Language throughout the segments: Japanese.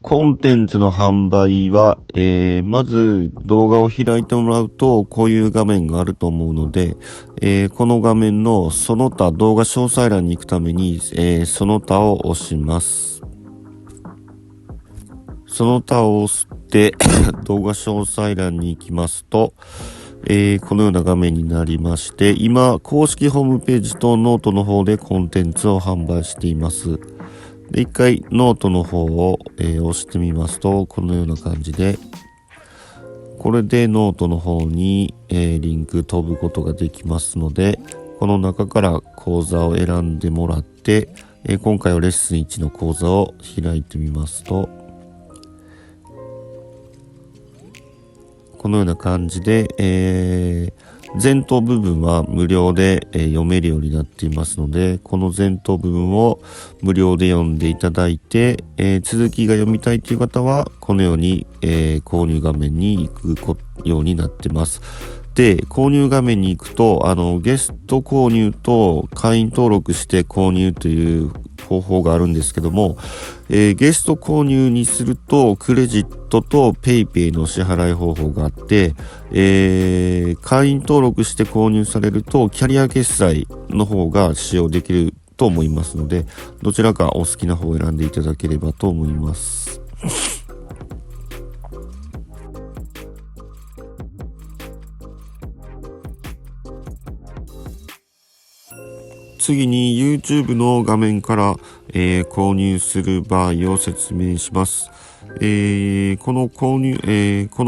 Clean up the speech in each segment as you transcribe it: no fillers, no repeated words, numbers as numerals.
コンテンツの販売は、まず動画を開いてもらうと、こういう画面があると思うので、この画面のその他動画詳細欄に行くために、その他を押します。その他を押して動画詳細欄に行きますと、このような画面になりまして、今、公式ホームページとノートの方でコンテンツを販売しています。で、一回ノートの方を、押してみますと、このような感じで、これでノートの方に、リンク飛ぶことができますので、この中から講座を選んでもらって、今回はレッスン1の講座を開いてみますと、このような感じで、前頭部分は無料で、読めるようになっていますので、この前頭部分を無料で読んでいただいて、続きが読みたいという方はこのように、購入画面に行くようになってます。で、購入画面に行くと、ゲスト購入と会員登録して購入という方法があるんですけども、ゲスト購入にするとクレジットとペイペイの支払い方法があって、会員登録して購入されるとキャリア決済の方が使用できると思いますので、どちらかお好きな方を選んでいただければと思います。次に YouTube の画面から、購入する場合を説明します。この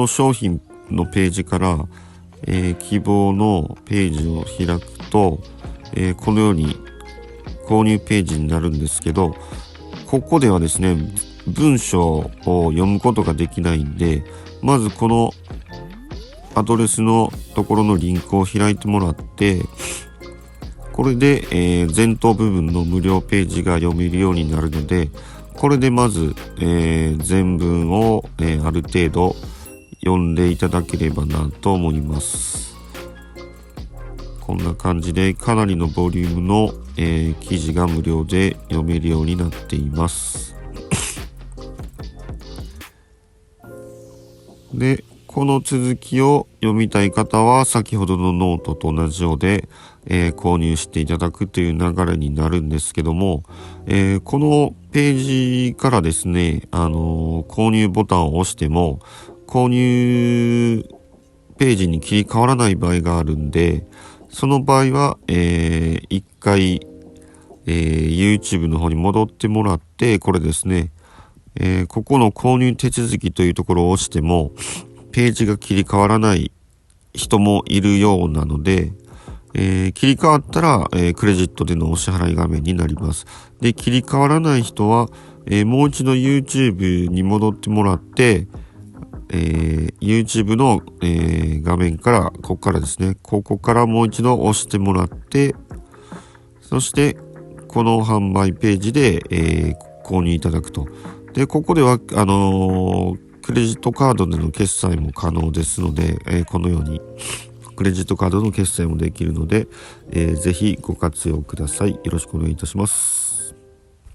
商品のページから、希望のページを開くと、このように購入ページになるんですけど、ここではですね、文章を読むことができないんで、まずこのアドレスのところのリンクを開いてもらって、これで、前頭部分の無料ページが読めるようになるので、これでまず、全文を、ある程度読んでいただければなと思います。こんな感じでかなりのボリュームの、記事が無料で読めるようになっています。で、この続きを読みたい方は先ほどのノートと同じようで、購入していただくという流れになるんですけども、このページからですね、購入ボタンを押しても購入ページに切り替わらない場合があるんで、その場合は、一回、YouTube の方に戻ってもらって、これですね、ここの購入手続きというところを押してもページが切り替わらない人もいるようなので、切り替わったら、クレジットでのお支払い画面になります。で、切り替わらない人は、もう一度 YouTube に戻ってもらって、YouTube の、画面から、ここからですね、ここからもう一度押してもらって、そしてこの販売ページで、購入いただくと。で、ここではクレジットカードでの決済も可能ですので、このようにクレジットカードの決済もできるので、ぜひご活用ください。よろしくお願いいたします。